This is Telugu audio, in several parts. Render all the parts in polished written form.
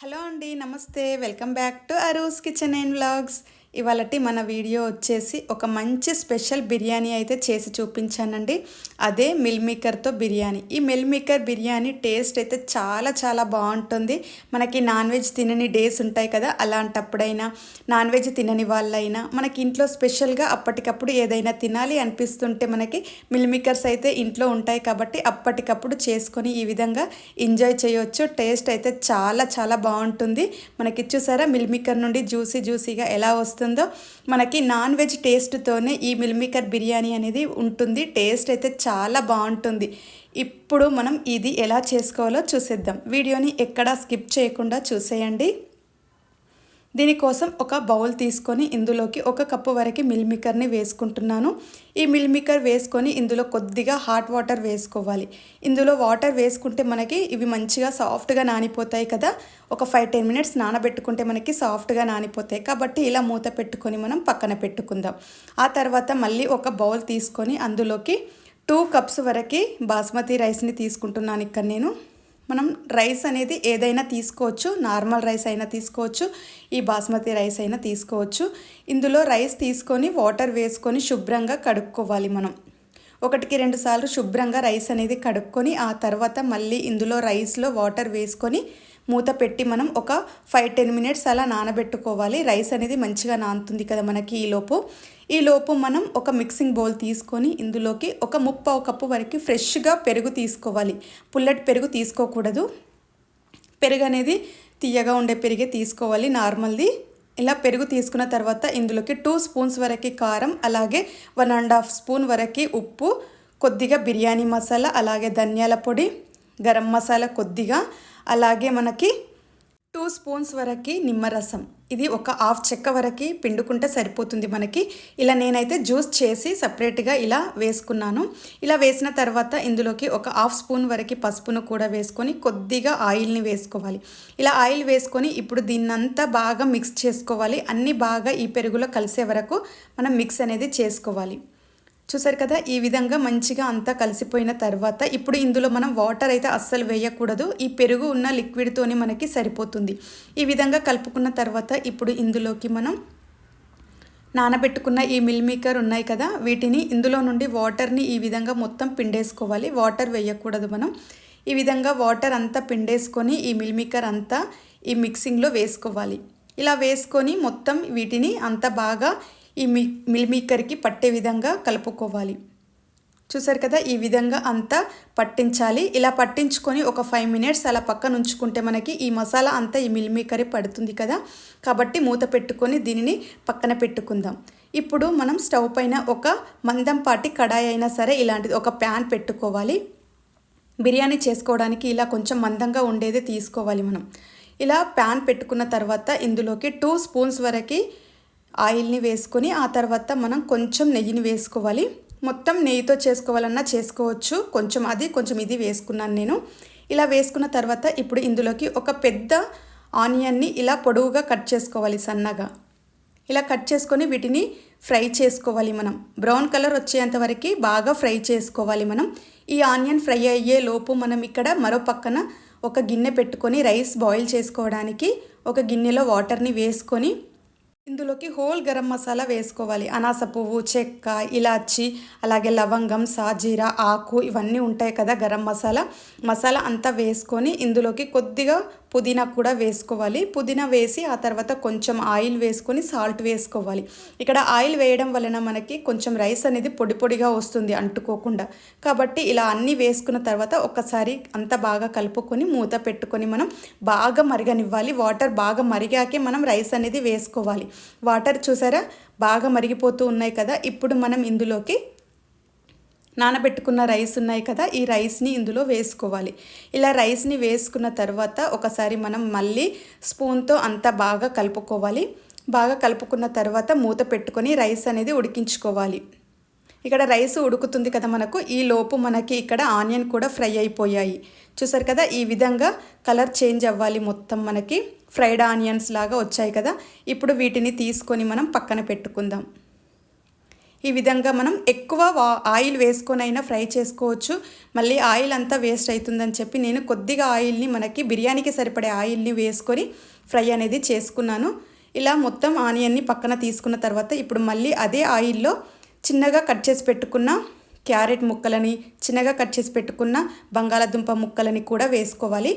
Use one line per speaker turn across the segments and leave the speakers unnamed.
హలో అండి, నమస్తే. Welcome back to Aru's kitchen and vlogs. ఇవాళటి మన వీడియో వచ్చేసి ఒక మంచి స్పెషల్ బిర్యానీ అయితే చేసి చూపించానండి. అదే మిల్ మేకర్తో బిర్యానీ. ఈ మిల్ మేకర్ బిర్యానీ టేస్ట్ అయితే చాలా చాలా బాగుంటుంది. మనకి నాన్ వెజ్ తినని డేస్ ఉంటాయి కదా, అలాంటప్పుడైనా నాన్ వెజ్ తినని వాళ్ళైనా మనకి ఇంట్లో స్పెషల్గా అప్పటికప్పుడు ఏదైనా తినాలి అనిపిస్తుంటే మనకి మిల్ మేకర్స్ అయితే ఇంట్లో ఉంటాయి కాబట్టి అప్పటికప్పుడు చేసుకొని ఈ విధంగా ఎంజాయ్ చేయొచ్చు. టేస్ట్ అయితే చాలా చాలా బాగుంటుంది. మనకి చూసారా మిల్ మేకర్ నుండి జ్యూసీగా ఎలా వస్తుందో. మనకి నాన్ వెజ్ టేస్ట్తోనే ఈ మిల్ మేకర్ బిర్యానీ అనేది ఉంటుంది. టేస్ట్ అయితే చాలా బాగుంటుంది. ఇప్పుడు మనం ఇది ఎలా చేసుకోవాలో చూసేద్దాం. వీడియోని ఎక్కడా స్కిప్ చేయకుండా చూసేయండి. దీనికోసం ఒక బౌల్ తీసుకొని ఇందులోకి 1 కప్పు వరకు మిల్ మేకర్ని వేసుకుంటున్నాను. ఈ మిల్ మేకర్ వేసుకొని ఇందులో కొద్దిగా హాట్ వాటర్ వేసుకోవాలి. ఇందులో వాటర్ వేసుకుంటే మనకి ఇవి మంచిగా సాఫ్ట్గా నానిపోతాయి కదా. ఒక 5-10 మినిట్స్ నానబెట్టుకుంటే మనకి సాఫ్ట్గా నానిపోతాయి. కాబట్టి ఇలా మూత పెట్టుకొని మనం పక్కన పెట్టుకుందాం. ఆ తర్వాత మళ్ళీ ఒక బౌల్ తీసుకొని అందులోకి 2 కప్స్ వరకు బాస్మతి రైస్ని తీసుకుంటున్నాను. ఇక్కడ నేను మనం రైస్ అనేది ఏదైనా తీసుకోవచ్చు. నార్మల్ రైస్ అయినా తీసుకోవచ్చు, ఈ బాస్మతి రైస్ అయినా తీసుకోవచ్చు. ఇందులో రైస్ తీసుకొని వాటర్ వేసుకొని శుభ్రంగా కడుక్కోవాలి. మనం 1-2 సార్లు శుభ్రంగా రైస్ అనేది కడుక్కొని ఆ తర్వాత మళ్ళీ ఇందులో రైస్లో వాటర్ వేసుకొని మూత పెట్టి మనం ఒక 5-10 మినిట్స్ అలా నానబెట్టుకోవాలి. రైస్ అనేది మంచిగా నానుతుంది కదా మనకి. ఈలోపు మనం ఒక మిక్సింగ్ బౌల్ తీసుకొని ఇందులోకి ఒక 1/2 కప్పు వరకు ఫ్రెష్గా పెరుగు తీసుకోవాలి. పుల్లటి పెరుగు తీసుకోకూడదు. పెరుగు అనేది తీయగా ఉండే పెరిగే తీసుకోవాలి, నార్మల్ది. ఇలా పెరుగు తీసుకున్న తర్వాత ఇందులోకి 2 స్పూన్స్ వరకు కారం, అలాగే 1.5 స్పూన్ వరకు ఉప్పు, కొద్దిగా బిర్యానీ మసాలా, అలాగే ధనియాల పొడి, గరం మసాలా కొద్దిగా, అలాగే మనకి 2 స్పూన్స్ వరకు నిమ్మరసం. ఇది ఒక 1/2 చెక్క వరకు పిండుకుంటే సరిపోతుంది మనకి. ఇలా నేనైతే జ్యూస్ చేసి సపరేట్గా ఇలా వేసుకున్నాను. ఇలా వేసిన తర్వాత ఇందులోకి ఒక 1/2 స్పూన్ వరకు పసుపును కూడా వేసుకొని కొద్దిగా ఆయిల్ని వేసుకోవాలి. ఇలా ఆయిల్ వేసుకొని ఇప్పుడు దీన్నంతా బాగా మిక్స్ చేసుకోవాలి. అన్నీ బాగా ఈ పెరుగులో కలిసే వరకు మనం మిక్స్ అనేది చేసుకోవాలి. చూసారు కదా, ఈ విధంగా మంచిగా అంతా కలిసిపోయిన తర్వాత ఇప్పుడు ఇందులో మనం వాటర్ అయితే అస్సలు వేయకూడదు. ఈ పెరుగు ఉన్న లిక్విడ్తోనే మనకి సరిపోతుంది. ఈ విధంగా కలుపుకున్న తర్వాత ఇప్పుడు ఇందులోకి మనం నానబెట్టుకున్న ఈ మిల్ మేకర్ ఉన్నాయి కదా, వీటిని ఇందులో నుండి వాటర్ని ఈ విధంగా మొత్తం పిండేసుకోవాలి. వాటర్ వేయకూడదు మనం. ఈ విధంగా వాటర్ అంతా పిండేసుకొని ఈ మిల్ మేకర్ అంతా ఈ మిక్సింగ్లో వేసుకోవాలి. ఇలా వేసుకొని మొత్తం వీటిని అంతా బాగా ఈ మిల్ మేకర్కి పట్టే విధంగా కలుపుకోవాలి. చూసారు కదా, ఈ విధంగా అంతా పట్టించాలి. ఇలా పట్టించుకొని ఒక 5 మినిట్స్ అలా పక్కన ఉంచుకుంటే మనకి ఈ మసాలా అంతా ఈ మిల్ మేకరే పడుతుంది కదా. కాబట్టి మూత పెట్టుకొని దీనిని పక్కన పెట్టుకుందాం. ఇప్పుడు మనం స్టవ్ పైన ఒక మందంపాటి కడాయి అయినా సరే ఇలాంటిది ఒక ప్యాన్ పెట్టుకోవాలి. బిర్యానీ చేసుకోవడానికి ఇలా కొంచెం మందంగా ఉండేది తీసుకోవాలి మనం. ఇలా ప్యాన్ పెట్టుకున్న తర్వాత ఇందులోకి 2 స్పూన్స్ వరకు ఆయిల్ని వేసుకొని ఆ తర్వాత మనం కొంచెం నెయ్యిని వేసుకోవాలి. మొత్తం నెయ్యితో చేసుకోవాలన్నా చేసుకోవచ్చు. కొంచెం అది కొంచెం ఇది వేసుకున్నాను నేను. ఇలా వేసుకున్న తర్వాత ఇప్పుడు ఇందులోకి ఒక పెద్ద ఆనియన్ని ఇలా పొడవుగా కట్ చేసుకోవాలి సన్నగా. ఇలా కట్ చేసుకొని వీటిని ఫ్రై చేసుకోవాలి మనం. బ్రౌన్ కలర్ వచ్చేంత వరకు బాగా ఫ్రై చేసుకోవాలి మనం. ఈ ఆనియన్ ఫ్రై అయ్యే లోపు మనం ఇక్కడ మరో పక్కన ఒక గిన్నె పెట్టుకొని రైస్ బాయిల్ చేసుకోవడానికి ఒక గిన్నెలో వాటర్ని వేసుకొని ఇందులోకి హోల్ గరం మసాలా వేసుకోవాలి. అనాస పువ్వు, చెక్క, ఇలాచి, అలాగే లవంగం, సాజీరా ఆకు ఇవన్నీ ఉంటాయి కదా గరం మసాలా అంతా వేసుకొని ఇందులోకి కొద్దిగా పుదీనా కూడా వేసుకోవాలి. పుదీనా వేసి ఆ తర్వాత కొంచెం ఆయిల్ వేసుకొని సాల్ట్ వేసుకోవాలి. ఇక్కడ ఆయిల్ వేయడం వలన మనకి కొంచెం రైస్ అనేది పొడి పొడిగా వస్తుంది అంటుకోకుండా. కాబట్టి ఇలా అన్నీ వేసుకున్న తర్వాత ఒకసారి అంతా బాగా కలుపుకొని మూత పెట్టుకొని మనం బాగా మరగనివ్వాలి. వాటర్ బాగా మరిగాకే మనం రైస్ అనేది వేసుకోవాలి. వాటర్ చూసారా బాగా మరిగిపోతూ ఉన్నాయి కదా. ఇప్పుడు మనం ఇందులోకి నానబెట్టుకున్న రైస్ ఉన్నాయి కదా, ఈ రైస్ని ఇందులో వేసుకోవాలి. ఇలా రైస్ని వేసుకున్న తర్వాత ఒకసారి మనం మళ్ళీ స్పూన్తో అంతా బాగా కలుపుకోవాలి. బాగా కలుపుకున్న తర్వాత మూత పెట్టుకొని రైస్ అనేది ఉడికించుకోవాలి. ఇక్కడ రైస్ ఉడుకుతుంది కదా మనకు. ఈ లోపు మనకి ఇక్కడ ఆనియన్ కూడా ఫ్రై అయిపోయాయి. చూసారు కదా, ఈ విధంగా కలర్ చేంజ్ అవ్వాలి. మొత్తం మనకి ఫ్రైడ్ ఆనియన్స్ లాగా వచ్చాయి కదా. ఇప్పుడు వీటిని తీసుకొని మనం పక్కన పెట్టుకుందాం. ఈ విధంగా మనం ఎక్కువ ఆయిల్ వేసుకొనైనా ఫ్రై చేసుకోవచ్చు. మళ్ళీ ఆయిల్ అంతా వేస్ట్ అవుతుందని చెప్పి నేను కొద్దిగా ఆయిల్ని మనకి బిర్యానీకి సరిపడే ఆయిల్ని వేసుకొని ఫ్రై అనేది చేసుకున్నాను. ఇలా మొత్తం ఆనియన్ని పక్కన తీసుకున్న తర్వాత ఇప్పుడు మళ్ళీ అదే ఆయిల్లో చిన్నగా కట్ చేసి పెట్టుకున్న క్యారెట్ ముక్కలని, చిన్నగా కట్ చేసి పెట్టుకున్న బంగాళాదుంప ముక్కలని కూడా వేసుకోవాలి.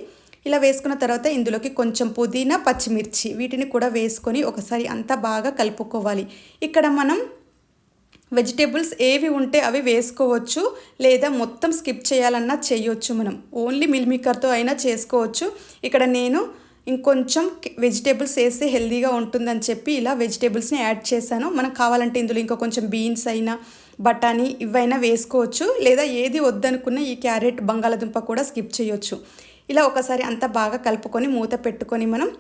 ఇలా వేసుకున్న తర్వాత ఇందులోకి కొంచెం పుదీనా, పచ్చిమిర్చి వీటిని కూడా వేసుకొని ఒకసారి అంతా బాగా కలుపుకోవాలి. ఇక్కడ మనం వెజిటేబుల్స్ ఏవి ఉంటే అవి వేసుకోవచ్చు, లేదా మొత్తం స్కిప్ చేయాలన్నా చేయొచ్చు. మనం ఓన్లీ మిల్ మేకర్తో అయినా చేసుకోవచ్చు. ఇక్కడ నేను ఇంకొంచెం వెజిటేబుల్స్ వేస్తే హెల్తీగా ఉంటుందని చెప్పి ఇలా వెజిటేబుల్స్ని యాడ్ చేశాను. మనకు కావాలంటే ఇందులో ఇంకా కొంచెం బీన్స్ అయినా, బఠానీ ఇవైనా వేసుకోవచ్చు, లేదా ఏది వద్దనుకున్న ఈ క్యారెట్, బంగాళాదుంప కూడా స్కిప్ చేయొచ్చు. ఇలా ఒకసారి అంతా బాగా కలుపుకొని మూత పెట్టుకొని మనం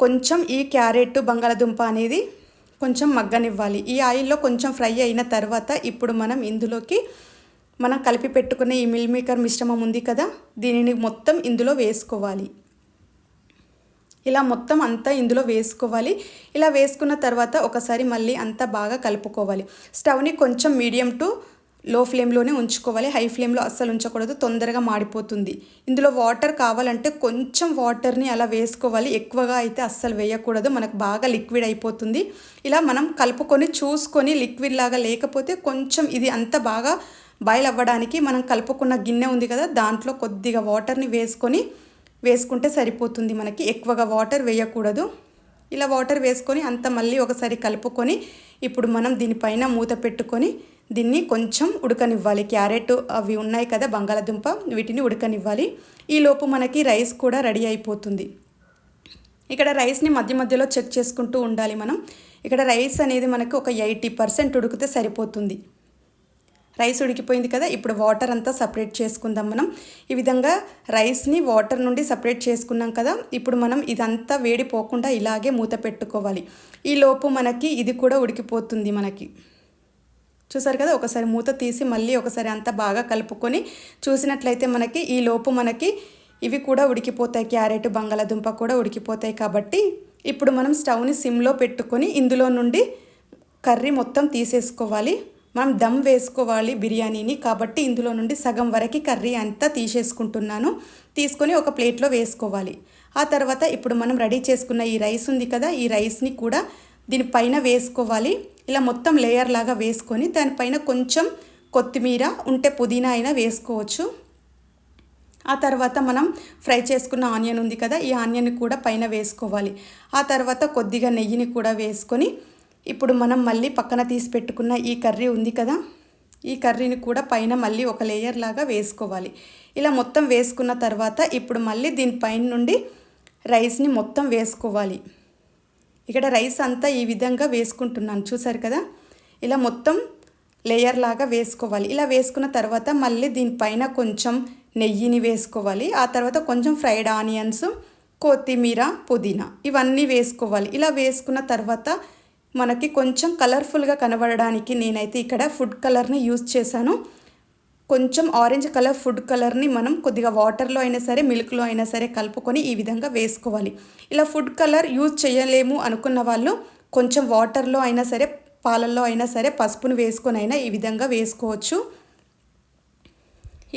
కొంచెం ఈ క్యారెట్, బంగాళాదుంప అనేది కొంచెం మగ్గనివ్వాలి. ఈ ఆయిల్లో కొంచెం ఫ్రై అయిన తర్వాత ఇప్పుడు మనం ఇందులోకి మనం కలిపి పెట్టుకున్న ఈ మిల్ మేకర్ మిశ్రమం ఉంది కదా, దీనిని మొత్తం ఇందులో వేసుకోవాలి. ఇలా మొత్తం అంతా ఇందులో వేసుకోవాలి. ఇలా వేసుకున్న తర్వాత ఒకసారి మళ్ళీ అంతా బాగా కలుపుకోవాలి. స్టవ్ని కొంచెం మీడియం టు లో ఫ్లేమ్లోనే ఉంచుకోవాలి. హై ఫ్లేమ్లో అస్సలు ఉంచకూడదు, తొందరగా మాడిపోతుంది. ఇందులో వాటర్ కావాలంటే కొంచెం వాటర్ని అలా వేసుకోవాలి, ఎక్కువగా అయితే అస్సలు వేయకూడదు, మనకు బాగా లిక్విడ్ అయిపోతుంది. ఇలా మనం కలుపుకొని చూసుకొని లిక్విడ్ లాగా లేకపోతే కొంచెం ఇది అంతా బాగా బాయిల్ అవ్వడానికి మనం కలుపుకున్న గిన్నె ఉంది కదా, దాంట్లో కొద్దిగా వాటర్ని వేసుకుంటే సరిపోతుంది. మనకి ఎక్కువగా వాటర్ వేయకూడదు. ఇలా వాటర్ వేసుకొని అంత మళ్ళీ ఒకసారి కలుపుకొని ఇప్పుడు మనం దీనిపైన మూత పెట్టుకొని దీన్ని కొంచెం ఉడకనివ్వాలి. క్యారెట్ అవి ఉన్నాయి కదా, బంగాళాదుంప, వీటిని ఉడకనివ్వాలి. ఈలోపు మనకి రైస్ కూడా రెడీ అయిపోతుంది. ఇక్కడ రైస్ని మధ్య మధ్యలో చెక్ చేసుకుంటూ ఉండాలి మనం. ఇక్కడ రైస్ అనేది మనకు ఒక 80% ఉడికితే సరిపోతుంది. రైస్ ఉడికిపోయింది కదా, ఇప్పుడు వాటర్ అంతా సపరేట్ చేసుకుందాం మనం. ఈ విధంగా రైస్ని వాటర్ నుండి సపరేట్ చేసుకున్నాం కదా, ఇప్పుడు మనం ఇదంతా వేడిపోకుండా ఇలాగే మూత పెట్టుకోవాలి. ఈలోపు మనకి ఇది కూడా ఉడికిపోతుంది. మనకి చూసారు కదా, ఒకసారి మూత తీసి మళ్ళీ ఒకసారి అంతా బాగా కలుపుకొని చూసినట్లయితే మనకి ఈలోపు మనకి ఇవి కూడా ఉడికిపోతాయి, క్యారెట్, బంగాళాదుంప కూడా ఉడికిపోతాయి. కాబట్టి ఇప్పుడు మనం స్టవ్ని సిమ్లో పెట్టుకొని ఇందులో నుండి కర్రీ మొత్తం తీసేసుకోవాలి. మనం దమ్ వేసుకోవాలి బిర్యానీని, కాబట్టి ఇందులో నుండి సగం వరకు కర్రీ అంతా తీసేసుకుంటున్నాను. తీసుకొని ఒక ప్లేట్లో వేసుకోవాలి. ఆ తర్వాత ఇప్పుడు మనం రెడీ చేసుకున్న ఈ రైస్ ఉంది కదా, ఈ రైస్ని కూడా దీనిపైన వేసుకోవాలి. ఇలా మొత్తం లేయర్ లాగా వేసుకొని దానిపైన కొంచెం కొత్తిమీర ఉంటే పుదీనా అయినా వేసుకోవచ్చు. ఆ తర్వాత మనం ఫ్రై చేసుకున్న ఆనియన్ ఉంది కదా, ఈ ఆనియన్ కూడా పైన వేసుకోవాలి. ఆ తర్వాత కొద్దిగా నెయ్యిని కూడా వేసుకొని ఇప్పుడు మనం మళ్ళీ పక్కన తీసి పెట్టుకున్న ఈ కర్రీ ఉంది కదా, ఈ కర్రీని కూడా పైన మళ్ళీ ఒక లేయర్ లాగా వేసుకోవాలి. ఇలా మొత్తం వేసుకున్న తర్వాత ఇప్పుడు మళ్ళీ దీనిపైన నుండి రైస్ని మొత్తం వేసుకోవాలి. ఇక్కడ రైస్ అంతా ఈ విధంగా వేసుకుంటున్నాను, చూసారు కదా. ఇలా మొత్తం లేయర్ లాగా వేసుకోవాలి. ఇలా వేసుకున్న తర్వాత మళ్ళీ దీనిపైన కొంచెం నెయ్యిని వేసుకోవాలి. ఆ తర్వాత కొంచెం ఫ్రైడ్ ఆనియన్స్, కొత్తిమీర, పుదీనా ఇవన్నీ వేసుకోవాలి. ఇలా వేసుకున్న తర్వాత మనకి కొంచెం కలర్ఫుల్గా కనబడడానికి నేనైతే ఇక్కడ ఫుడ్ కలర్ని యూజ్ చేశాను. కొంచెం ఆరెంజ్ కలర్ ఫుడ్ కలర్ని మనం కొద్దిగా వాటర్లో అయినా సరే, మిల్క్లో అయినా సరే కలుపుకొని ఈ విధంగా వేసుకోవాలి. ఇలా ఫుడ్ కలర్ యూజ్ చేయలేము అనుకున్న వాళ్ళు కొంచెం వాటర్లో అయినా సరే, పాలల్లో అయినా సరే పసుపును వేసుకొని అయినా ఈ విధంగా వేసుకోవచ్చు.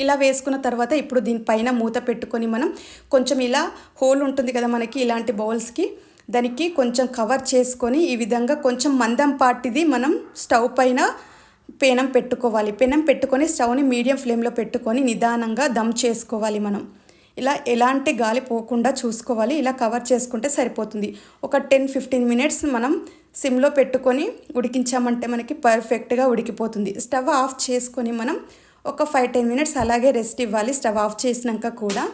ఇలా వేసుకున్న తర్వాత ఇప్పుడు దీనిపైన మూత పెట్టుకొని మనం కొంచెం ఇలా హోల్ ఉంటుంది కదా మనకి ఇలాంటి బౌల్స్కి, దానికి కొంచెం కవర్ చేసుకొని ఈ విధంగా కొంచెం మందం పాటిది మనం స్టవ్ పైన పెనం పెట్టుకోవాలి. పెనం పెట్టుకొని స్టవ్ని మీడియం ఫ్లేమ్లో పెట్టుకొని నిదానంగా దమ్ చేసుకోవాలి. మనం ఇలా ఎలాంటి గాలి పోకుండా చూసుకోవాలి. ఇలా కవర్ చేసుకుంటే సరిపోతుంది. ఒక 10-15 మినిట్స్ మనం సిమ్లో పెట్టుకొని ఉడికించామంటే మనకి పర్ఫెక్ట్గా ఉడికిపోతుంది. స్టవ్ ఆఫ్ చేసుకొని మనం ఒక 5-10 మినిట్స్ అలాగే రెస్ట్ ఇవ్వాలి. స్టవ్ ఆఫ్ చేసినాక కూడా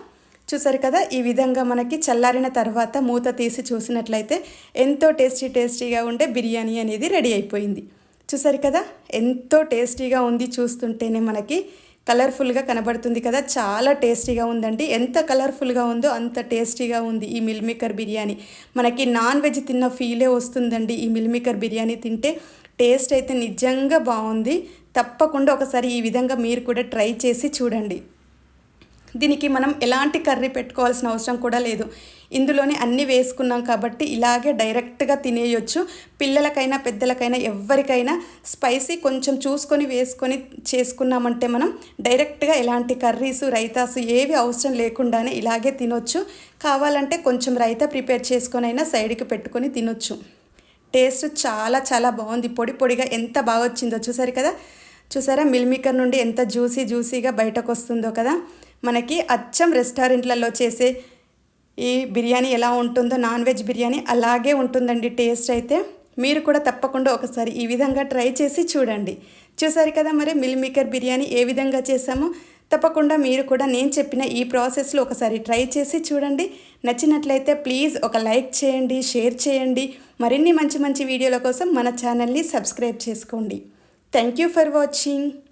చూసారు కదా, ఈ విధంగా మనకి చల్లారిన తర్వాత మూత తీసి చూసినట్లయితే ఎంతో టేస్టీగా ఉండే బిర్యానీ అనేది రెడీ అయిపోయింది. చూసారు కదా, ఎంతో టేస్టీగా ఉంది. చూస్తుంటేనే మనకి కలర్ఫుల్గా కనబడుతుంది కదా, చాలా టేస్టీగా ఉందండి. ఎంత కలర్ఫుల్గా ఉందో అంత టేస్టీగా ఉంది ఈ మిల్ మేకర్ బిర్యానీ. మనకి నాన్ వెజ్ తిన్న ఫీలే వస్తుందండి ఈ మిల్ మేకర్ బిర్యానీ తింటే. టేస్ట్ అయితే నిజంగా బాగుంది. తప్పకుండా ఒకసారి ఈ విధంగా మీరు కూడా ట్రై చేసి చూడండి. దీనికి మనం ఎలాంటి కర్రీ పెట్టుకోవాల్సిన అవసరం కూడా లేదు. ఇందులోనే అన్నీ వేసుకున్నాం కాబట్టి ఇలాగే డైరెక్ట్గా తినేయొచ్చు. పిల్లలకైనా పెద్దలకైనా ఎవరికైనా స్పైసీ కొంచెం చూసుకొని వేసుకొని చేసుకున్నామంటే మనం డైరెక్ట్గా ఎలాంటి కర్రీసు రైతాసు ఏవి అవసరం లేకుండానే ఇలాగే తినొచ్చు. కావాలంటే కొంచెం రైతా ప్రిపేర్ చేసుకొని అయినా సైడ్కి పెట్టుకొని తినొచ్చు. టేస్ట్ చాలా చాలా బాగుంది. పొడి పొడిగా ఎంత బాగా వచ్చిందో చూసారు కదా. చూసారా మిల్ మేకర్ నుండి ఎంత జ్యూసీగా బయటకు వస్తుందో కదా. మనకి అచ్చం రెస్టారెంట్లలో చేసే ఈ బిర్యానీ ఎలా ఉంటుందో నాన్ వెజ్ బిర్యానీ అలాగే ఉంటుందండి టేస్ట్ అయితే. మీరు కూడా తప్పకుండా ఒకసారి ఈ విధంగా ట్రై చేసి చూడండి. చూసారు కదా మరి మిల్ మేకర్ బిర్యానీ ఏ విధంగా చేసామో. తప్పకుండా మీరు కూడా నేను చెప్పిన ఈ ప్రాసెస్లో ఒకసారి ట్రై చేసి చూడండి. నచ్చినట్లయితే ప్లీజ్ ఒక లైక్ చేయండి, షేర్ చేయండి. మరిన్ని మంచి మంచి వీడియోల కోసం మన ఛానల్ని సబ్స్క్రైబ్ చేసుకోండి. Thank you for watching.